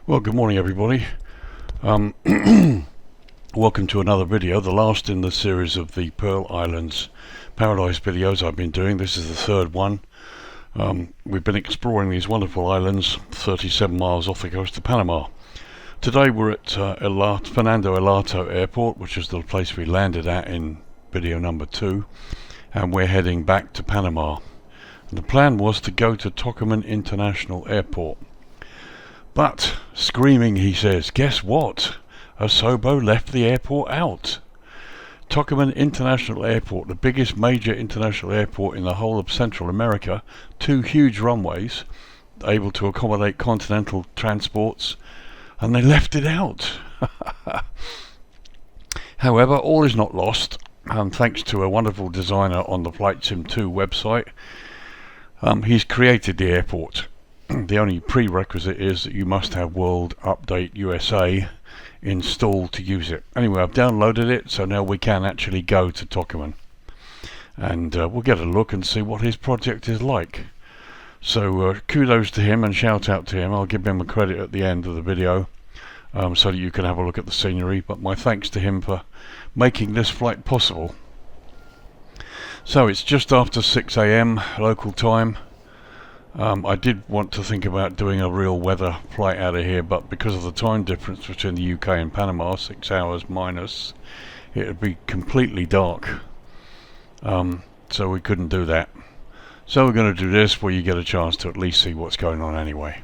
Well, good morning everybody. Welcome to another video, the last in the series of the Pearl Islands Paradise videos I've been doing. This is the third one. We've been exploring these wonderful islands 37 miles off the coast of Panama. Today we're at Fernando Elato Airport, which is the place we landed at in video number 2, and we're heading back to Panama. And the plan was to go to Tocumen International Airport. But, screaming, he says, guess what? Asobo left the airport out. Tocumen International Airport, the biggest major international airport in the whole of Central America, 2 huge runways, able to accommodate continental transports, and they left it out. However, all is not lost, and thanks to a wonderful designer on the Flight Sim 2 website, he's created the airport. The only prerequisite is that you must have World Update USA installed to use it. Anyway, I've downloaded it, so now we can actually go to Tocumen, and we'll get a look and see what his project is like. So kudos to him and shout out to him. I'll give him a credit at the end of the video so that you can have a look at the scenery, but my thanks to him for making this flight possible. So it's just after 6 AM local time. I did want to think about doing a real weather flight out of here, but because of the time difference between the UK and Panama, 6 hours minus, it would be completely dark, so we couldn't do that. So we're going to do this where you get a chance to at least see what's going on anyway.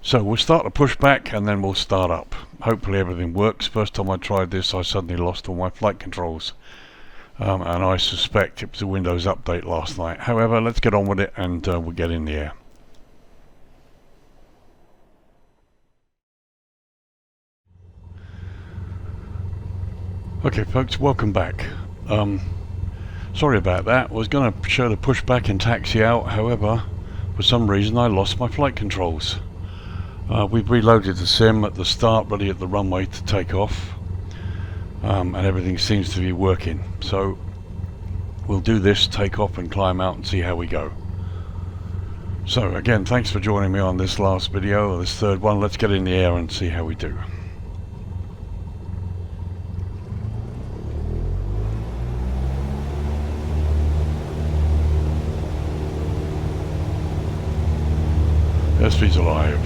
So we'll start to push back and then we'll start up. Hopefully everything works. First time I tried this I suddenly lost all my flight controls. And I suspect it was a Windows update last night. However, let's get on with it and we'll get in the air. Okay folks, welcome back. Sorry about that. I was going to show the push back and taxi out, however, for some reason I lost my flight controls. We've reloaded the sim at the start, ready at the runway to take off. And everything seems to be working, so we'll do this, take off and climb out and see how we go. So again, thanks for joining me on this last video, or this third one. Let's get in the air and see how we do. Mysteries alive.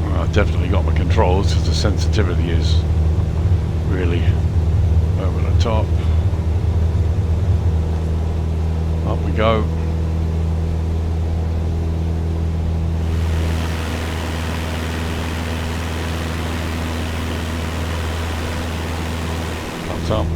Well, I've definitely got my controls because the sensitivity is really over the top. Up we go. Thumbs up.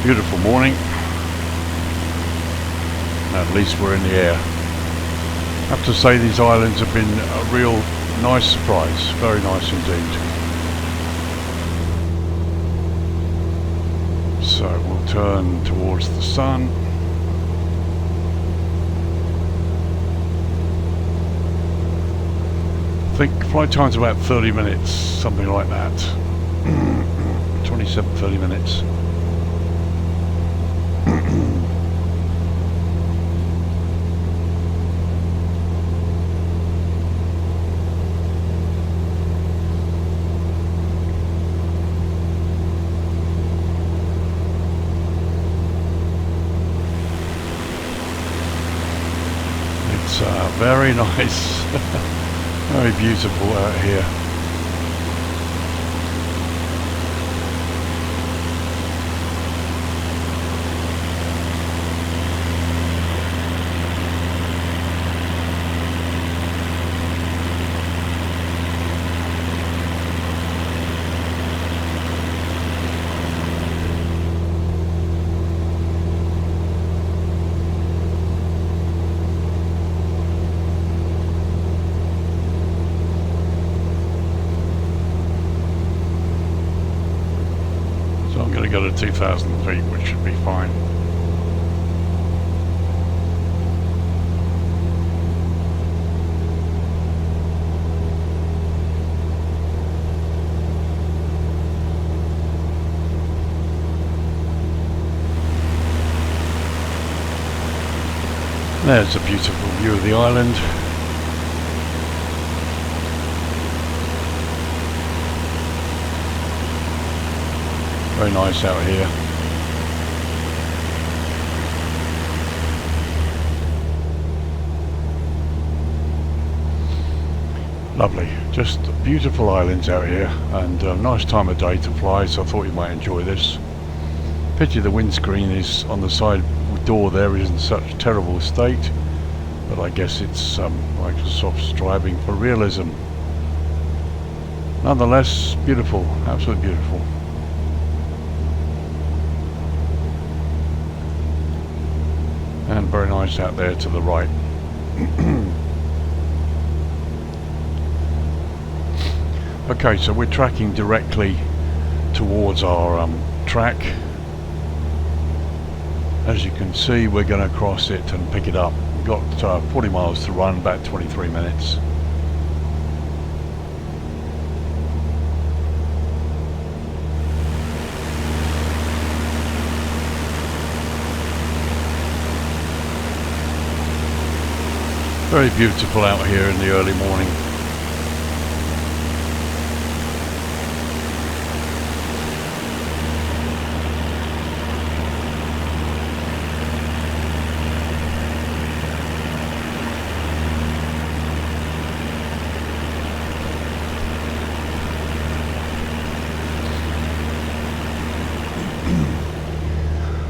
Beautiful morning. At least we're in the air. I have to say these islands have been a real nice surprise. Very nice indeed. So we'll turn towards the sun. I think flight time's about 30 minutes, something like that. 27, 30 minutes. It's very nice, very beautiful out here. So I'm going to go to 2,000 feet, which should be fine. There's a beautiful view of the island. Very nice out here. Lovely, just beautiful islands out here, and a nice time of day to fly, so I thought you might enjoy this. Pity the windscreen is on the side door there is in such terrible state, but I guess it's Microsoft striving for realism. Nonetheless, beautiful, absolutely beautiful. And very nice out there to the right. Okay, so we're tracking directly towards our track. As you can see, we're going to cross it and pick it up. We've got 40 miles to run, about 23 minutes. Very beautiful out here in the early morning.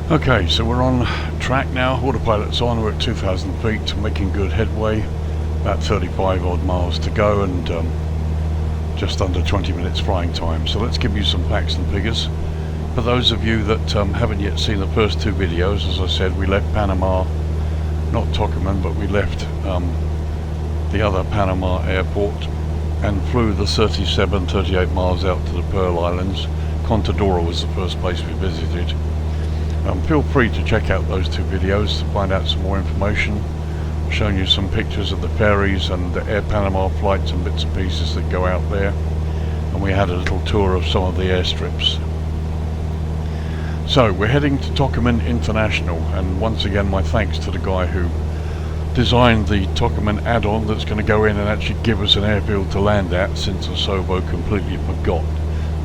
Okay, so we're on track now. Autopilot's on. We're at 2,000 feet, making good headway. About 35 odd miles to go, and just under 20 minutes flying time. So let's give you some facts and figures. For those of you that haven't yet seen the first two videos, as I said, we left Panama, not Tocumen, but we left the other Panama airport and flew the 38 miles out to the Pearl Islands. Contadora was the first place we visited. Feel free to check out those two videos to find out some more information. I've shown you some pictures of the ferries and the Air Panama flights and bits and pieces that go out there, and we had a little tour of some of the airstrips. So we're heading to Tocumen International, and once again my thanks to the guy who designed the Tocumen add-on that's going to go in and actually give us an airfield to land at, since Asobo completely forgot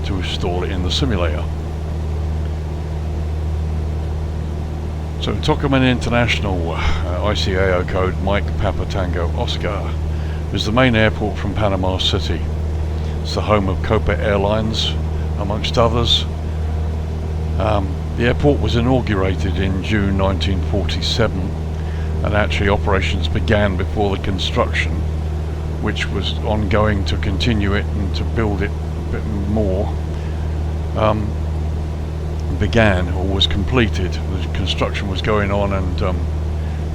to install it in the simulator. So Tocumen International, ICAO code Mike Papa Tango Oscar, is the main airport from Panama City. It's the home of Copa Airlines, amongst others. The airport was inaugurated in June 1947, and actually operations began before the construction, which was ongoing to continue it and to build it a bit more, began or was completed. The construction was going on, and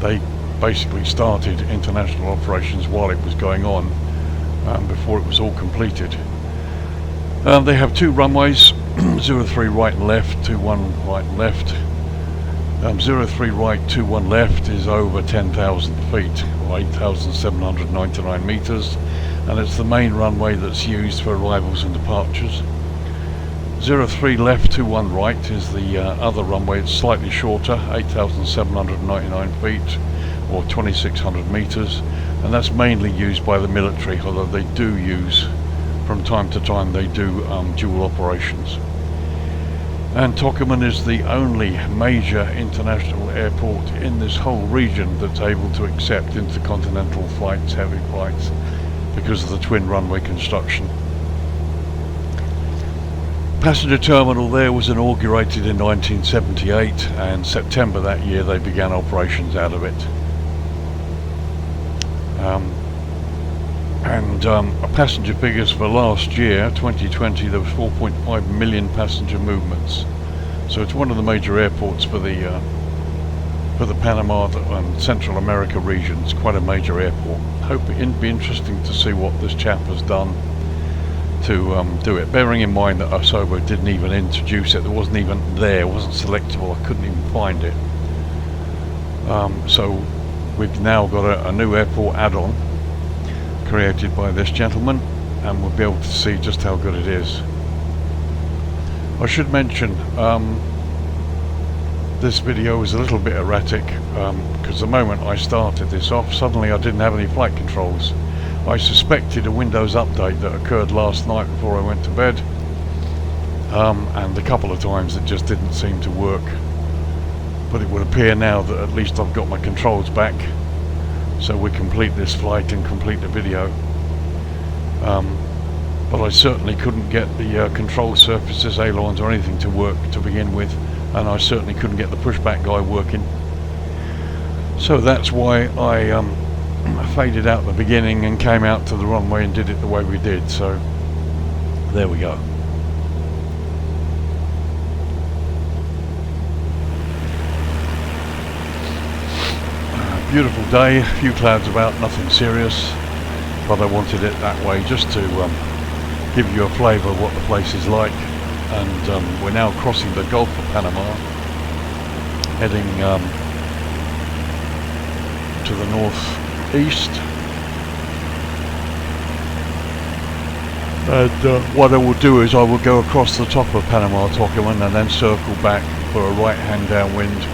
they basically started international operations while it was going on, before it was all completed. They have two runways, 03 right and left, 21 right and left. 03 right, 21 left is over 10,000 feet, or 8,799 meters, and it's the main runway that's used for arrivals and departures. 03 left, 21 right is the other runway. It's slightly shorter, 8,799 feet, or 2,600 meters, and that's mainly used by the military, although they do use, from time to time, they do dual operations. And Tocumen is the only major international airport in this whole region that's able to accept intercontinental flights, heavy flights, because of the twin runway construction. Passenger terminal there was inaugurated in 1978, and September that year they began operations out of it. Passenger figures for last year, 2020, there was 4.5 million passenger movements. So it's one of the major airports for the Panama and Central America regions. Quite a major airport. It'd be interesting to see what this chap has done to do it. Bearing in mind that Asobo didn't even introduce it. It wasn't even there. It wasn't selectable. I couldn't even find it. So we've now got a new airport add-on created by this gentleman, and we'll be able to see just how good it is. I should mention this video is a little bit erratic, because the moment I started this off, suddenly I didn't have any flight controls. I suspected a Windows update that occurred last night before I went to bed, and a couple of times it just didn't seem to work. But it would appear now that at least I've got my controls back, so we complete this flight and complete the video. But I certainly couldn't get the control surfaces, ailerons or anything to work to begin with, and I certainly couldn't get the pushback guy working. So that's why I faded out the beginning and came out to the runway and did it the way we did. So there we go. Beautiful day, a few clouds about, nothing serious, but I wanted it that way just to give you a flavour of what the place is like. And we're now crossing the Gulf of Panama, heading to the northeast. And what I will do is I will go across the top of Panama Tocumen and then circle back for a right hand downwind,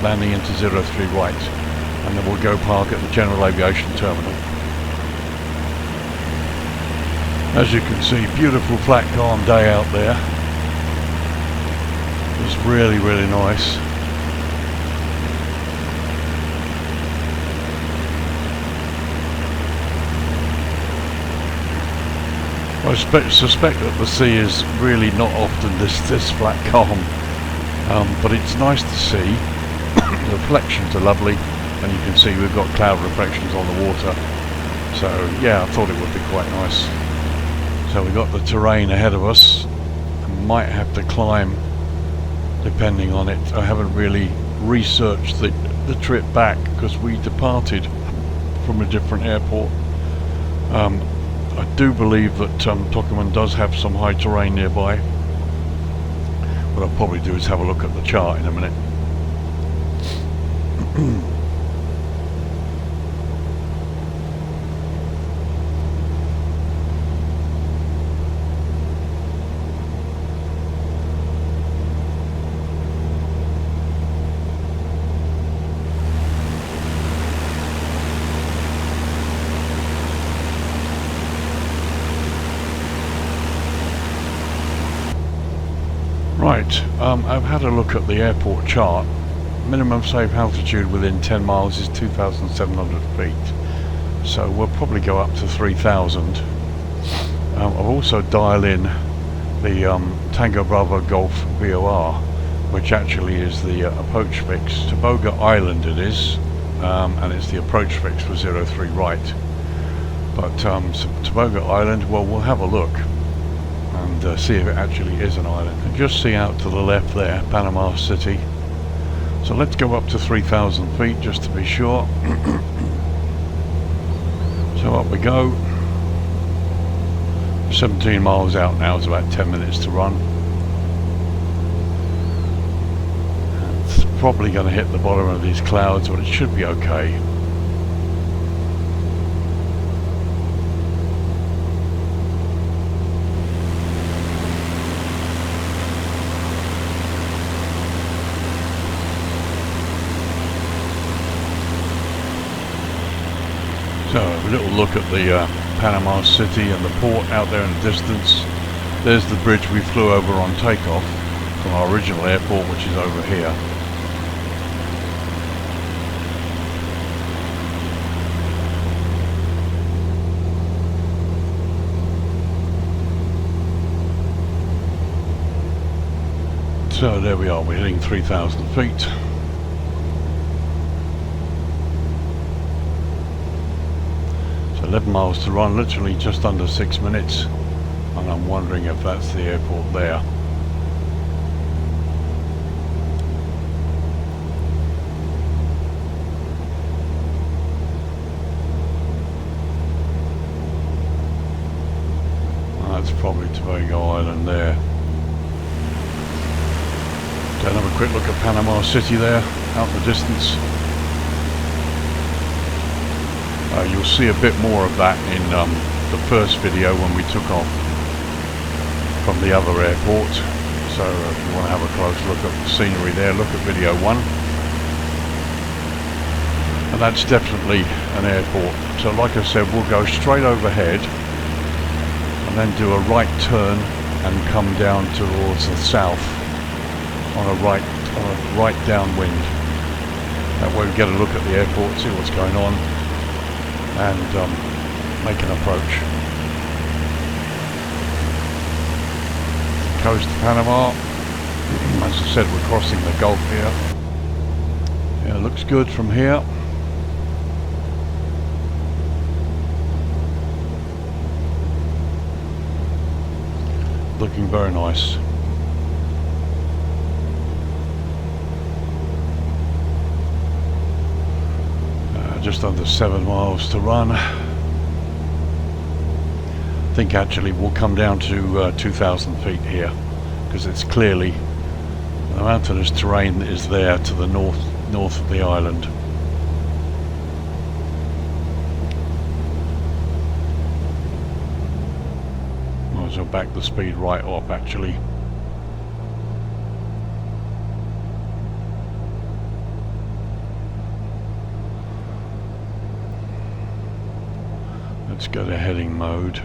landing into 03 right. And then we'll go park at the General Aviation Terminal. As you can see, beautiful flat calm day out there. It's really, really nice. I suspect that the sea is really not often this flat calm, but it's nice to see. The reflections are lovely. And you can see we've got cloud reflections on the water, so yeah, I thought it would be quite nice. So we've got the terrain ahead of us, and might have to climb depending on it. I haven't really researched the trip back because we departed from a different airport. I do believe that Tocumen does have some high terrain nearby. What I'll probably do is have a look at the chart in a minute. altitude, I've had a look at the airport chart. Minimum safe altitude within 10 miles is 2,700 feet. So we'll probably go up to 3,000. I've also dialed in the Tango Bravo Golf VOR, which actually is the approach fix. Toboga Island it is, and it's the approach fix for 03 right. But Toboga Island, well, we'll have a look and see if it actually is an island. And just see out to the left there, Panama City. So let's go up to 3,000 feet just to be sure. So up we go. 17 miles out now, it's about 10 minutes to run. And it's probably going to hit the bottom of these clouds, but it should be okay. So a little look at the Panama City and the port out there in the distance. There's the bridge we flew over on takeoff from our original airport, which is over here. So there we are, we're hitting 3,000 feet. 11 miles to run, literally just under 6 minutes, and I'm wondering if that's the airport there. That's probably Tobago Island there. Don't have a quick look at Panama City there, out in the distance. You'll see a bit more of that in the first video when we took off from the other airport. So if you want to have a close look at the scenery there, look at video 1. And that's definitely an airport. So like I said, we'll go straight overhead and then do a right turn and come down towards the south on a right downwind. That way we get a look at the airport, see what's going on, and make an approach. Coast of Panama. As I said, we're crossing the Gulf here. Yeah, it looks good from here. Looking very nice. Just under 7 miles to run. I think actually we'll come down to 2,000 feet here, because it's clearly the mountainous terrain that is there to the north of the island. Might as well back the speed right up actually. Let's go to heading mode.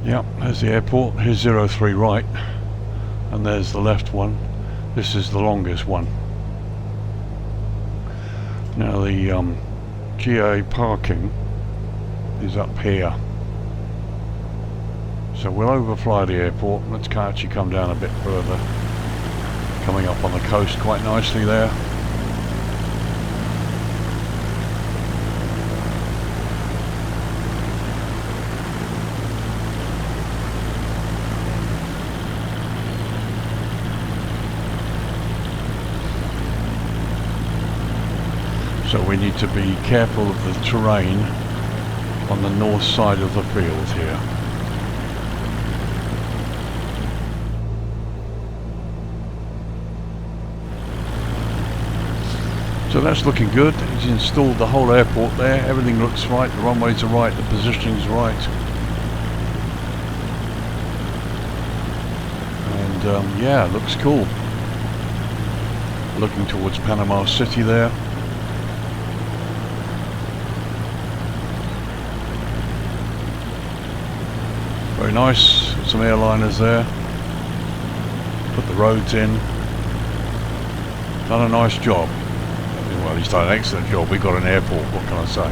Yep, there's the airport. Here's 03 right, and there's the left one. This is the longest one. Now the GA parking is up here, so we'll overfly the airport. Let's actually come down a bit further, coming up on the coast quite nicely there. So we need to be careful of the terrain on the north side of the field here. So that's looking good. He's installed the whole airport there. Everything looks right. The runways are right. The positioning's right. And yeah, looks cool. Looking towards Panama City there. Very nice. Some airliners there. Put the roads in. Done a nice job. Well, he's done an excellent job. We've got an airport, what can I say?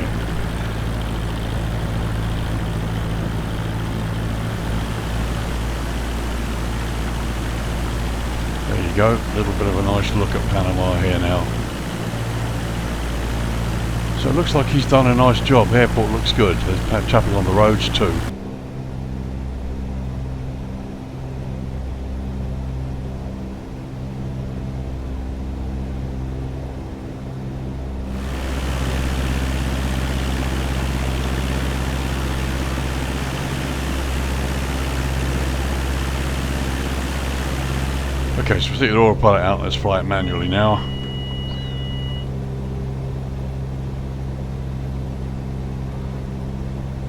There you go, a little bit of a nice look at Panama here now. So it looks like he's done a nice job. Airport looks good. There's traffic on the roads too. Okay, so we take the autopilot out, let's fly it manually now.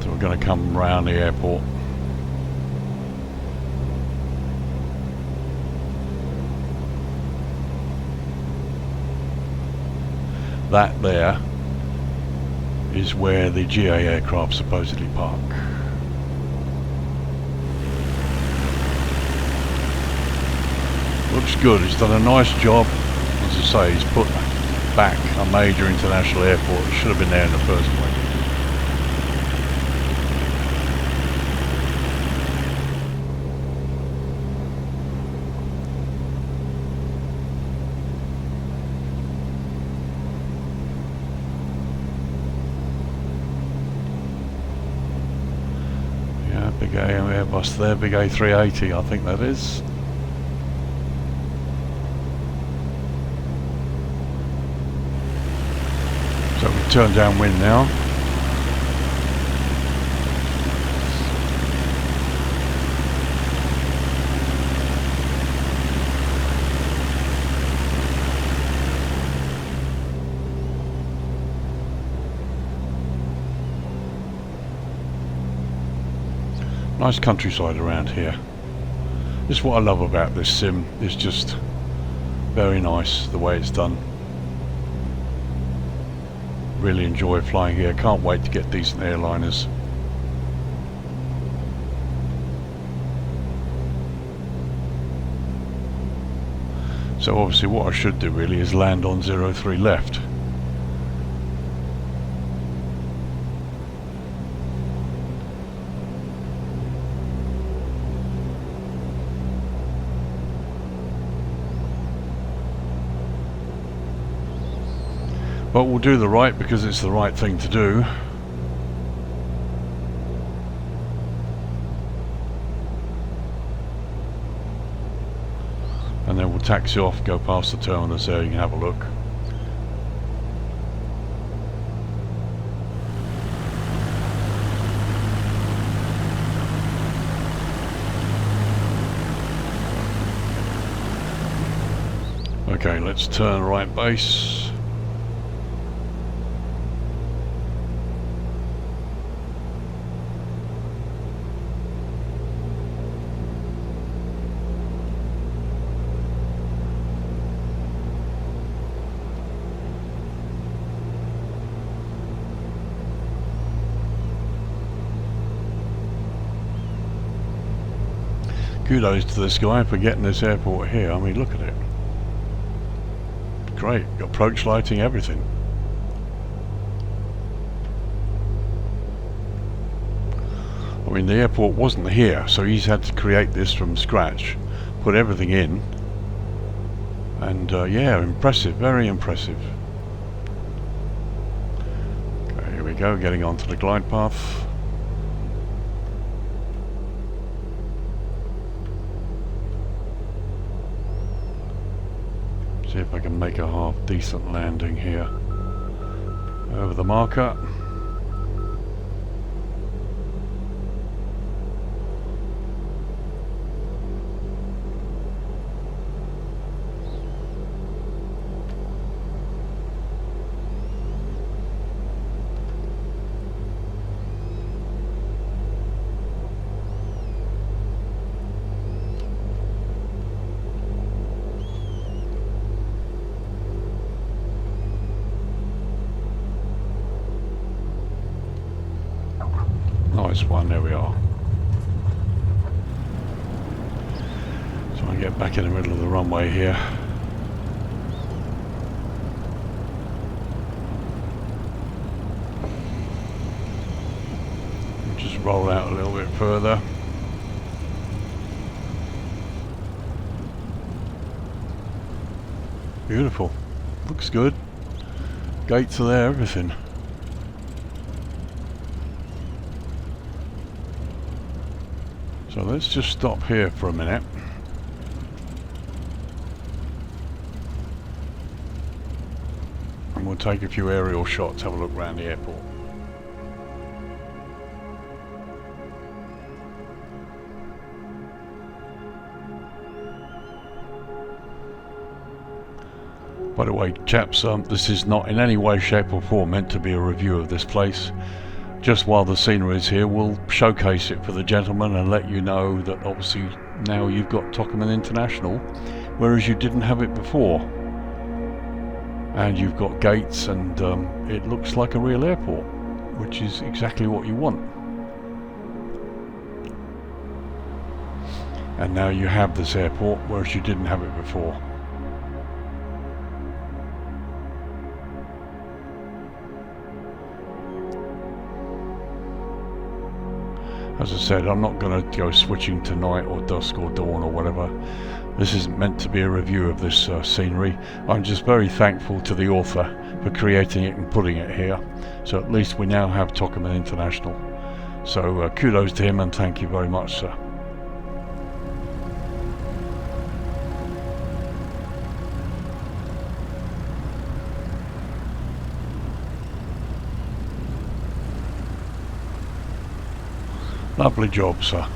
So we're going to come round the airport. That there is where the GA aircraft supposedly park. Looks good. He's done a nice job. As I say, he's put back a major international airport. It should have been there in the first place. Yeah, big Airbus there, big A380 I think that is. So we turn downwind now. Nice countryside around here. This is what I love about this sim. It's just very nice the way it's done. Really enjoy flying here. Can't wait to get decent airliners. So obviously what I should do really is land on 03 left. But we'll do the right because it's the right thing to do. And then we'll taxi off, go past the terminus there, you can have a look. Okay, let's turn right base. Kudos to this guy for getting this airport here. I mean, look at it. Great, got approach lighting, everything. I mean, the airport wasn't here, so he's had to create this from scratch, put everything in, and yeah, impressive, very impressive. Okay, here we go, getting onto the glide path. See if I can make a half decent landing here. Over the marker. Nice one, there we are. So I get back in the middle of the runway here. Just roll out a little bit further. Beautiful. Looks good. Gates are there, everything. So let's just stop here for a minute. And we'll take a few aerial shots, have a look around the airport. By the way, chaps, this is not in any way, shape or form meant to be a review of this place. Just while the scenery is here, we'll showcase it for the gentlemen and let you know that obviously now you've got Tocumen International, whereas you didn't have it before. And you've got gates, and it looks like a real airport, which is exactly what you want. And now you have this airport, whereas you didn't have it before. As I said, I'm not going to go switching to night or dusk or dawn or whatever. This isn't meant to be a review of this scenery. I'm just very thankful to the author for creating it and putting it here. So at least we now have Tocumen International. So kudos to him and thank you very much, sir. Lovely job, sir.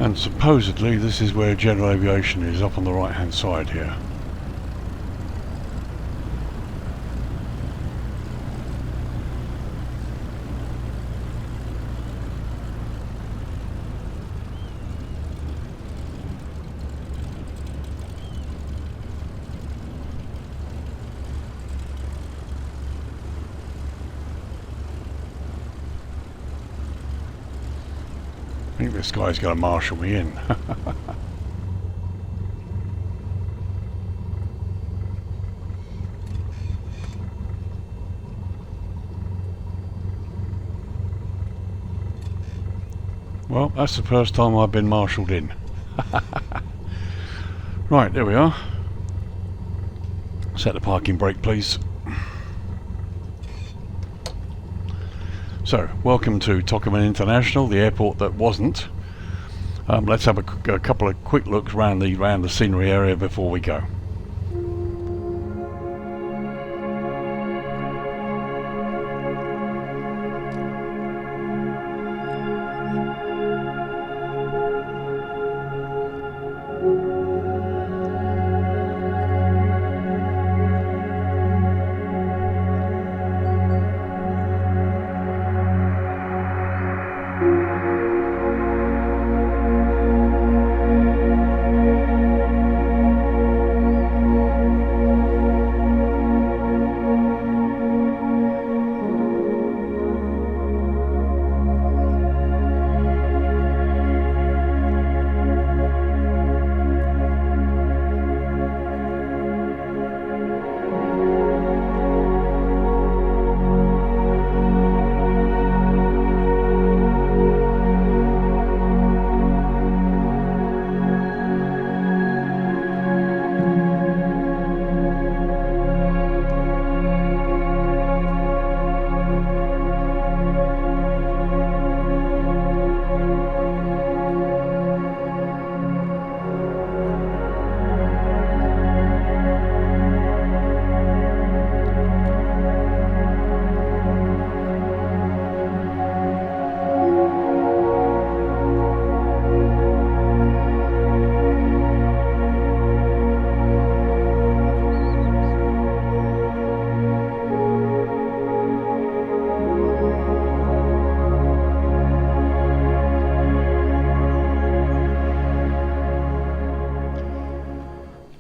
And supposedly this is where general aviation is, up on the right hand side here. I think this guy's going to marshal me in. Well, that's the first time I've been marshalled in. Right, there we are. Set the parking brake, please. So, welcome to Tocumen International, the airport that wasn't. Let's have a couple of quick looks around the scenery area before we go.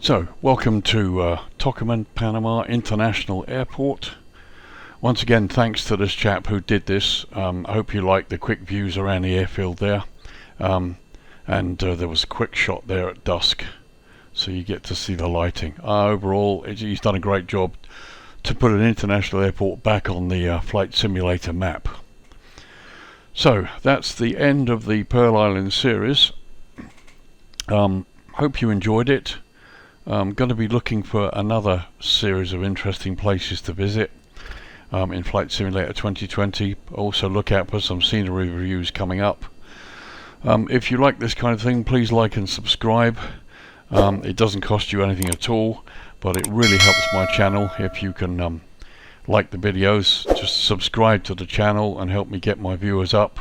So, welcome to Tocumen, Panama International Airport. Once again, thanks to this chap who did this. I hope you like the quick views around the airfield there. And there was a quick shot there at dusk, so you get to see the lighting. Overall, he's done a great job to put an international airport back on the flight simulator map. So, that's the end of the Pearl Island series. Hope you enjoyed it. I'm going to be looking for another series of interesting places to visit in Flight Simulator 2020. Also look out for some scenery reviews coming up. If you like this kind of thing, please like and subscribe. It doesn't cost you anything at all, but it really helps my channel if you can like the videos. Just subscribe to the channel and help me get my viewers up.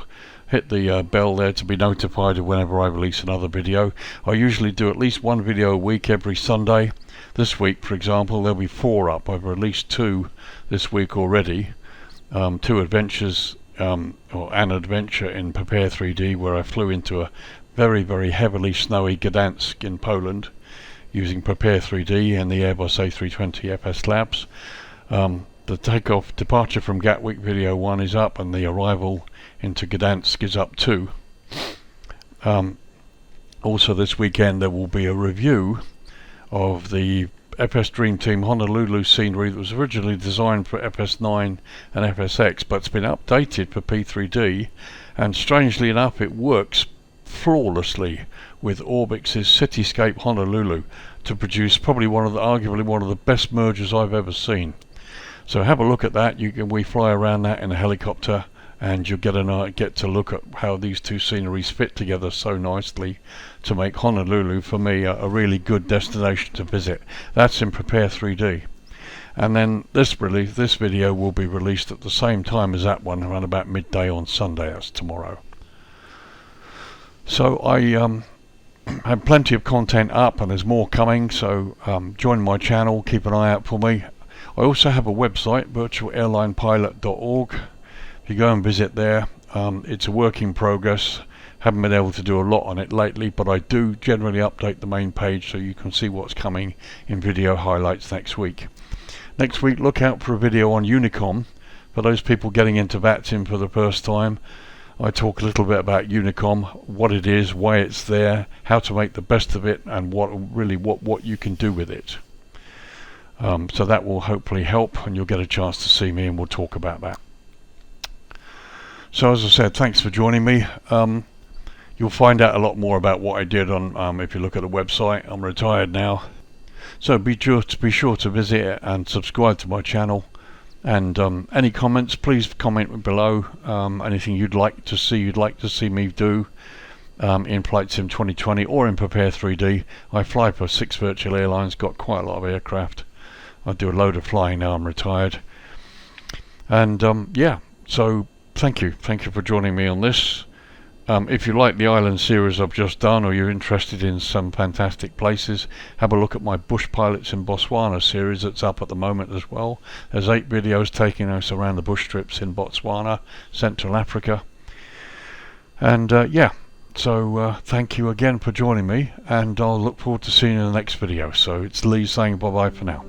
Hit the bell there to be notified of whenever I release another video. I usually do at least one video a week every Sunday. This week, for example, there'll be 4 up. I've released 2 this week already. 2 adventures, or an adventure in Prepare 3D, where I flew into a very, very heavily snowy Gdansk in Poland using Prepare 3D and the Airbus A320 FS Labs. The takeoff departure from Gatwick video 1 is up, and the arrival into Gdansk is up too. Also this weekend there will be a review of the FS Dream Team Honolulu scenery that was originally designed for FS9 and FSX, but it's been updated for P3D, and strangely enough it works flawlessly with Orbix's Cityscape Honolulu to produce probably arguably one of the best mergers I've ever seen. So have a look at that. We fly around that in a helicopter, and you'll get to look at how these 2 sceneries fit together so nicely to make Honolulu, for me, a really good destination to visit. That's in Prepare 3D. And then this video will be released at the same time as that one, around about midday on Sunday. That's tomorrow. So I have plenty of content up, and there's more coming, so join my channel, keep an eye out for me. I also have a website, VirtualAirlinePilot.org. If you go and visit there, it's a work in progress. Haven't been able to do a lot on it lately, but I do generally update the main page so you can see what's coming in video highlights next week. Next week, look out for a video on Unicom. For those people getting into VATSIM for the first time, I talk a little bit about Unicom, what it is, why it's there, how to make the best of it, and what you can do with it. So that will hopefully help, and you'll get a chance to see me, and we'll talk about that. So as I said, thanks for joining me. You'll find out a lot more about what I did on if you look at the website. I'm retired now, so be sure to visit it and subscribe to my channel. And any comments, please comment below. Anything you'd like to see me do in Flight Sim 2020 or in Prepare 3D. I fly for 6 virtual airlines, got quite a lot of aircraft. I do a load of flying now I'm retired. And yeah, so thank you for joining me on this. If you like the island series I've just done, or you're interested in some fantastic places, have a look at my Bush Pilots in Botswana series that's up at the moment as well. There's 8 videos taking us around the bush trips in Botswana, Central Africa. And yeah, so thank you again for joining me, and I'll look forward to seeing you in the next video. So it's Lee saying bye bye for now.